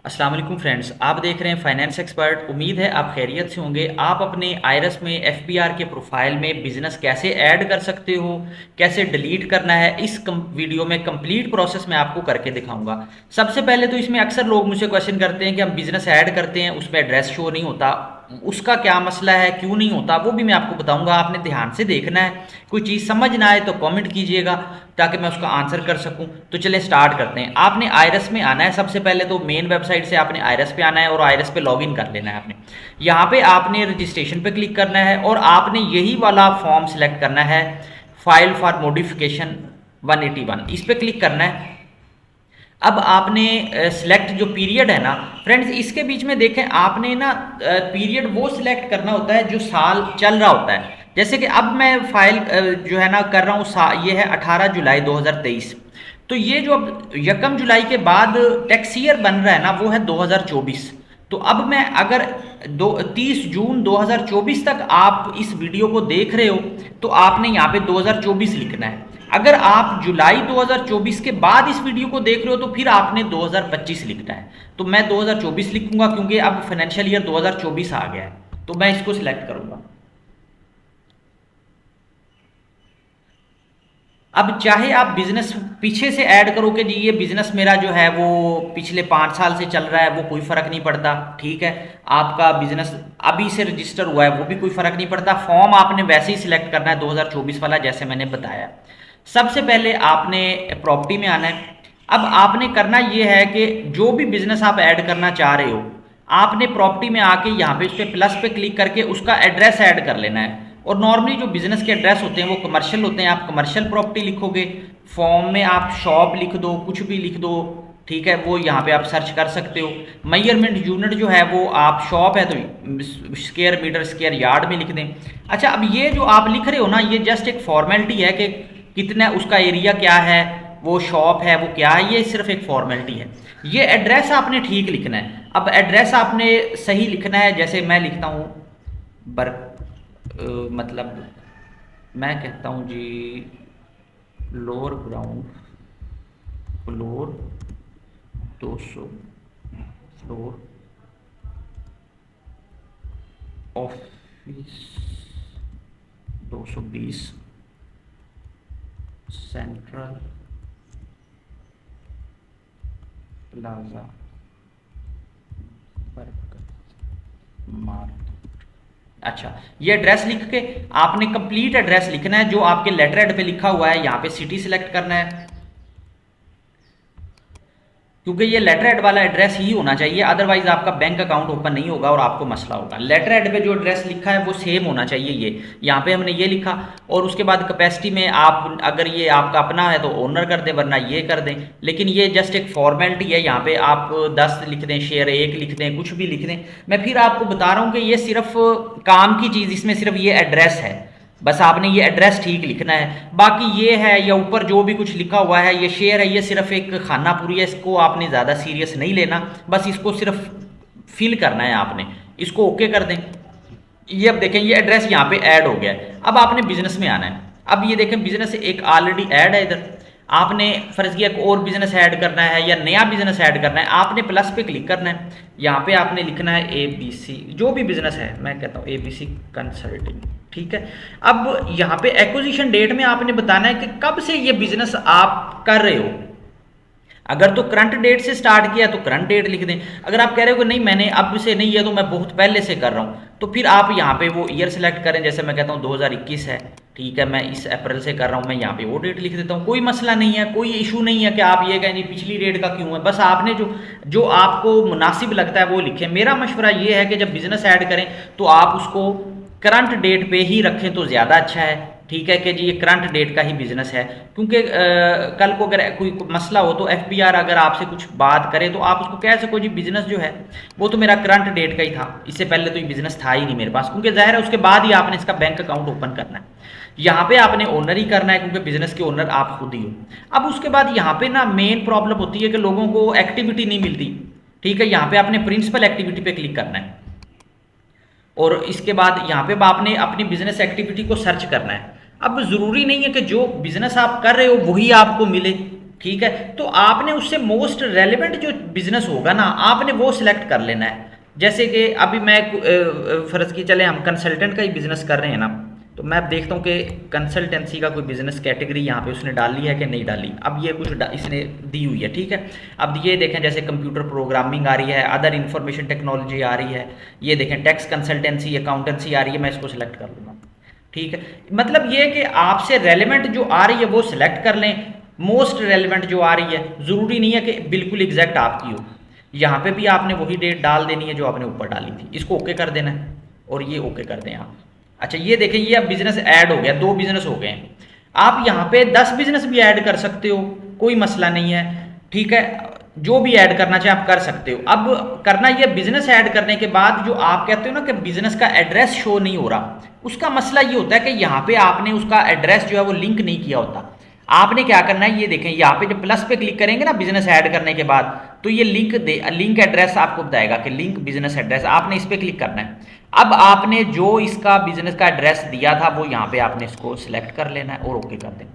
अस्सलाम वालेकुम फ्रेंड्स, आप देख रहे हैं फाइनेंस एक्सपर्ट। उम्मीद है आप खैरियत से होंगे। आप अपने आयरस में एफबीआर के प्रोफाइल में बिजनेस कैसे ऐड कर सकते हो, कैसे डिलीट करना है, इस वीडियो में कंप्लीट प्रोसेस मैं आपको करके दिखाऊंगा। सबसे पहले तो इसमें अक्सर लोग मुझसे क्वेश्चन करते हैं कि हम बिजनेस ऐड करते हैं, उसमें एड्रेस शो नहीं होता, उसका क्या मसला है, क्यों नहीं होता, वो भी मैं आपको बताऊंगा। आपने ध्यान से देखना है, कोई चीज़ समझ ना आए तो कमेंट कीजिएगा ताकि मैं उसका आंसर कर सकूं। तो चलिए स्टार्ट करते हैं। आपने आयरस में आना है। सबसे पहले तो मेन वेबसाइट से आपने आयरस पे आना है और आयरस पे लॉगिन कर लेना है आपने। यहाँ पे आपने रजिस्ट्रेशन पे क्लिक करना है और आपने यही वाला फॉर्म सेलेक्ट करना है, फाइल फॉर मॉडिफिकेशन 181, इस पे क्लिक करना है। अब आपने सिलेक्ट जो पीरियड है ना फ्रेंड्स, इसके बीच में देखें आपने ना पीरियड वो सिलेक्ट करना होता है जो साल चल रहा होता है। जैसे कि अब मैं फाइल जो है ना कर रहा हूँ, ये है 18 जुलाई 2023। तो ये जो अब 1 जुलाई के बाद टैक्स ईयर बन रहा है ना, वो है 2024। तो अब मैं अगर 30 जून 2024 तक आप इस वीडियो को देख रहे हो तो आपने यहाँ पे 2024 लिखना है। अगर आप जुलाई 2024 के बाद इस वीडियो को देख रहे हो तो फिर आपने 2025 लिखना है। तो मैं 2024 लिखूंगा क्योंकि अब फाइनेंशियल ईयर 2024 आ गया है, तो मैं इसको सिलेक्ट करूंगा। अब चाहे आप बिजनेस पीछे से ऐड करो कि जी ये बिजनेस मेरा जो है वो पिछले 5 साल से चल रहा है, वो कोई फर्क नहीं पड़ता, ठीक है। आपका बिजनेस अभी से रजिस्टर हुआ है, वो भी कोई फर्क नहीं पड़ता। फॉर्म आपने वैसे ही सिलेक्ट करना है 2024 वाला, जैसे मैंने बताया। सबसे पहले आपने प्रॉपर्टी में आना है। अब आपने करना ये है कि जो भी बिजनेस आप ऐड करना चाह रहे हो, आपने प्रॉपर्टी में आके यहाँ पे उस पर प्लस पे क्लिक करके उसका एड्रेस ऐड कर लेना है। और नॉर्मली जो बिजनेस के एड्रेस होते हैं वो कमर्शियल होते हैं। आप कमर्शियल प्रॉपर्टी लिखोगे, फॉर्म में आप शॉप लिख दो, कुछ भी लिख दो, ठीक है। वो यहाँ पे आप सर्च कर सकते हो। मेजरमेंट यूनिट जो है वो आप शॉप है तो स्क्वायर मीटर स्क्वायर यार्ड में लिख दें। अच्छा, अब ये जो आप लिख रहे हो ना, ये जस्ट एक फॉर्मेलिटी है कि कितना उसका एरिया क्या है, वो शॉप है वो क्या है, ये सिर्फ एक फॉर्मेलिटी है। ये एड्रेस आपने ठीक लिखना है। अब एड्रेस आपने सही लिखना है। जैसे मैं लिखता हूँ मतलब मैं कहता हूँ जी lower ground floor 200, floor office 220, central plaza market. अच्छा, ये एड्रेस लिख के आपने कंप्लीट एड्रेस लिखना है जो आपके लेटर हेड पे लिखा हुआ है। यहाँ पे सिटी सिलेक्ट करना है क्योंकि ये लेटर हेड वाला एड्रेस ही होना चाहिए, अदरवाइज आपका बैंक अकाउंट ओपन नहीं होगा और आपको मसला होगा। लेटर हेड पे जो एड्रेस लिखा है वो सेम होना चाहिए। ये यहाँ पे हमने ये लिखा और उसके बाद कैपेसिटी में आप अगर ये आपका अपना है तो ओनर कर दें, वरना ये कर दें। लेकिन ये जस्ट एक फॉर्मेलिटी है। यहाँ पे आप 10 लिख दें, शेयर 1 लिख दें, कुछ भी लिख दें। मैं फिर आपको बता रहा हूँ कि ये सिर्फ काम की चीज़, इसमें सिर्फ ये एड्रेस है, बस आपने ये एड्रेस ठीक लिखना है। बाकी ये है या ऊपर जो भी कुछ लिखा हुआ है, ये शेयर है, ये सिर्फ एक खाना पूरी है, इसको आपने ज़्यादा सीरियस नहीं लेना। बस इसको सिर्फ फिल करना है आपने। इसको ओके कर दें। ये अब देखें ये एड्रेस यहाँ पे ऐड हो गया है। अब आपने बिजनेस में आना है। अब ये देखें बिजनेस एक ऑलरेडी ऐड है इधर। आपने फर्ज किया और बिजनेस ऐड करना है या नया बिजनेस ऐड करना है, आपने प्लस पे क्लिक करना है। यहाँ पे आपने लिखना है ABC, जो भी बिजनेस है, मैं कहता हूँ ABC कंसल्टिंग, ठीक है। अब यहाँ पे एक्विजिशन डेट में आपने बताना है कि कब से ये बिजनेस आप कर रहे हो। अगर तो करंट डेट से स्टार्ट किया तो करंट डेट लिख दें। अगर आप कह रहे हो कि नहीं मैंने अब से नहीं है तो मैं बहुत पहले से कर रहा हूँ, तो फिर आप यहाँ पे वो ईयर सेलेक्ट करें। जैसे मैं कहता हूँ 2021 है, ठीक है, मैं इस अप्रैल से कर रहा हूँ, मैं यहाँ पे वो डेट लिख देता हूँ। कोई मसला नहीं है, कोई इशू नहीं है कि आप ये कहें जी पिछली डेट का क्यों है। बस आपने जो जो आपको मुनासिब लगता है वो लिखें। मेरा मशवरा ये है कि जब बिजनेस ऐड करें तो आप उसको करंट डेट पे ही रखें तो ज़्यादा अच्छा है, ठीक है, कि जी ये करंट डेट का ही बिजनेस है। क्योंकि कल को अगर कोई मसला हो तो एफबीआर अगर आपसे कुछ बात करे तो आप उसको कह सको जी बिजनेस जो है वो तो मेरा करंट डेट का ही था, इससे पहले तो ये बिजनेस था ही नहीं मेरे पास। क्योंकि जाहिर है उसके बाद ही आपने इसका बैंक अकाउंट ओपन करना है। यहाँ पे आपने ओनर ही करना है क्योंकि बिजनेस के ओनर आप खुद ही हो। अब उसके बाद यहाँ पे ना मेन प्रॉब्लम होती है कि लोगों को एक्टिविटी नहीं मिलती, ठीक है। यहाँ पे आपने प्रिंसिपल एक्टिविटी पे क्लिक करना है और इसके बाद यहाँ पे आपने अपनी बिजनेस एक्टिविटी को सर्च करना है। अब ज़रूरी नहीं है कि जो बिजनेस आप कर रहे हो वही आपको मिले, ठीक है, तो आपने उससे मोस्ट रेलेवेंट जो बिजनेस होगा ना, आपने वो सिलेक्ट कर लेना है। जैसे कि अभी मैं फर्ज की चले हम कंसल्टेंट का ही बिजनेस कर रहे हैं ना, तो मैं अब देखता हूँ कि कंसल्टेंसी का कोई बिजनेस कैटेगरी यहाँ पे उसने डाली है कि नहीं डाली। अब ये कुछ इसने दी हुई है, ठीक है। अब ये देखें जैसे कंप्यूटर प्रोग्रामिंग आ रही है, अदर इंफॉर्मेशन टेक्नोलॉजी आ रही है, ये देखें टैक्स कंसल्टेंसी अकाउंटेंसी आ रही है, मैं इसको सिलेक्ट कर लूँगा, ठीक है। मतलब ये कि आपसे रेलिवेंट जो आ रही है वो सिलेक्ट कर लें, मोस्ट रेलिवेंट जो आ रही है, ज़रूरी नहीं है कि बिल्कुल एग्जैक्ट आपकी हो। यहाँ पे भी आपने वही डेट डाल देनी है जो आपने ऊपर डाली थी, इसको ओके कर देना है और ये ओके कर दें आप। अच्छा ये देखें, ये अब बिजनेस ऐड हो गया, 2 बिजनेस हो गए हैं। आप यहाँ पे 10 बिजनेस भी ऐड कर सकते हो, कोई मसला नहीं है, ठीक है। जो भी ऐड करना चाहे आप कर सकते हो। अब करना ये बिजनेस ऐड करने के बाद जो आप कहते हो ना कि बिजनेस का एड्रेस शो नहीं हो रहा, उसका मसला ये होता है कि यहाँ पे आपने उसका एड्रेस जो है वो लिंक नहीं किया होता। आपने क्या करना है, ये देखें यहाँ पे जब प्लस पे क्लिक करेंगे ना बिजनेस ऐड करने के बाद, तो ये लिंक एड्रेस आपको बताएगा कि लिंक बिजनेस एड्रेस, आपने इस पर क्लिक करना है। अब आपने जो इसका बिजनेस का एड्रेस दिया था वो यहाँ पे आपने इसको सिलेक्ट कर लेना है और ओके कर देना,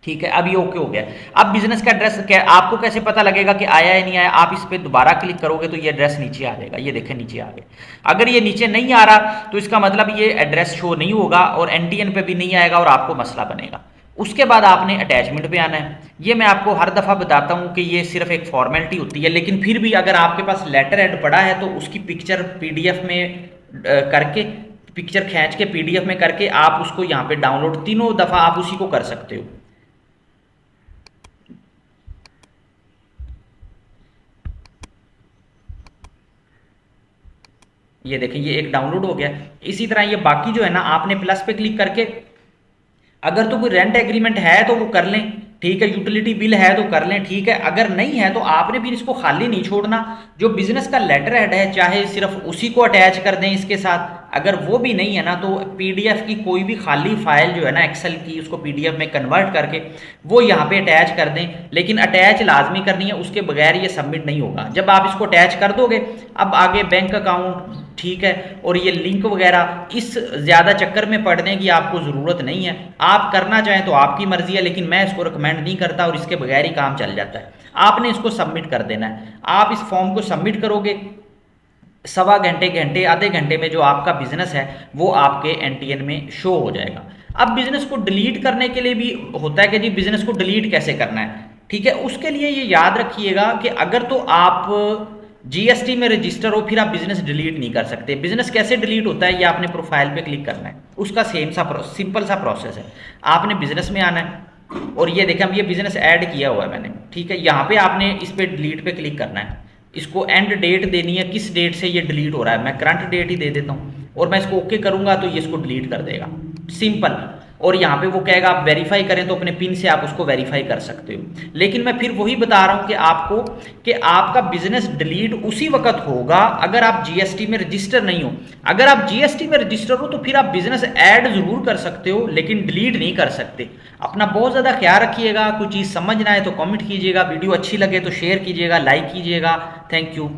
ठीक है। अब ये ओके हो गया। अब बिजनेस का एड्रेस क्या, आपको कैसे पता लगेगा कि आया या नहीं आया, आप इस पर दोबारा क्लिक करोगे तो ये एड्रेस नीचे आ जाएगा, ये देखें नीचे आ गया। अगर ये नीचे नहीं आ रहा तो इसका मतलब ये एड्रेस शो नहीं होगा और एनटीएन पे भी नहीं आएगा और आपको मसला बनेगा। उसके बाद आपने अटैचमेंट पे आना है। ये मैं आपको हर दफ़ा बताता हूँ कि ये सिर्फ एक फॉर्मेलिटी होती है, लेकिन फिर भी अगर आपके पास लेटर हेड पड़ा है तो उसकी पिक्चर पीडीएफ में करके, पिक्चर खींच के पीडीएफ में करके आप उसको यहाँ पे डाउनलोड 3 दफ़ा आप उसी को कर सकते हो। ये देखें ये एक डाउनलोड हो गया। इसी तरह ये बाकी जो है ना, आपने प्लस पे क्लिक करके अगर तो कोई रेंट एग्रीमेंट है तो वो कर लें, ठीक है। यूटिलिटी बिल है तो कर लें, ठीक है। अगर नहीं है तो आपने फिर इसको खाली नहीं छोड़ना। जो बिजनेस का लेटर हेड है चाहे सिर्फ उसी को अटैच कर दें इसके साथ, अगर वो भी नहीं है ना तो पीडीएफ की कोई भी खाली फाइल जो है ना एक्सेल की, उसको पीडीएफ में कन्वर्ट करके वो यहाँ पे अटैच कर दें। लेकिन अटैच लाजमी करनी है, उसके बगैर ये सबमिट नहीं होगा। जब आप इसको अटैच कर दोगे, अब आगे बैंक अकाउंट, ठीक है, और ये लिंक वगैरह इस ज़्यादा चक्कर में पड़ने की आपको ज़रूरत नहीं है। आप करना चाहें तो आपकी मर्ज़ी है, लेकिन मैं इसको रिकमेंड नहीं करता और इसके बगैर ही काम चल जाता है। आपने इसको सबमिट कर देना है। आप इस फॉर्म को सबमिट करोगे, 1.25 घंटे आधे घंटे में जो आपका बिजनेस है वो आपके एनटीएन में शो हो जाएगा। अब बिजनेस को डिलीट करने के लिए भी होता है कि जी बिजनेस को डिलीट कैसे करना है, ठीक है। उसके लिए ये याद रखिएगा कि अगर तो आप जीएसटी में रजिस्टर हो फिर आप बिजनेस डिलीट नहीं कर सकते। बिजनेस कैसे डिलीट होता है, ये आपने प्रोफाइल पे क्लिक करना है, उसका सिंपल सा प्रोसेस है। आपने बिजनेस में आना है और ये देखें अब ये बिजनेस ऐड किया हुआ है मैंने, ठीक है। यहाँ पे आपने इस पे डिलीट पे क्लिक करना है, इसको एंड डेट देनी है, किस डेट से ये डिलीट हो रहा है। मैं करंट डेट ही दे देता हूँ और मैं इसको ओके करूँगा तो ये इसको डिलीट कर देगा, सिंपल। और यहाँ पे वो कहेगा आप वेरीफाई करें तो अपने पिन से आप उसको वेरीफाई कर सकते हो। लेकिन मैं फिर वही बता रहा हूँ कि आपको कि आपका बिजनेस डिलीट उसी वक्त होगा अगर आप जीएसटी में रजिस्टर नहीं हो। अगर आप जीएसटी में रजिस्टर हो तो फिर आप बिजनेस ऐड जरूर कर सकते हो लेकिन डिलीट नहीं कर सकते। अपना बहुत ज़्यादा ख्याल रखिएगा। कोई चीज़ समझ ना आए तो कमेंट कीजिएगा, वीडियो अच्छी लगे तो शेयर कीजिएगा, लाइक कीजिएगा। Thank you.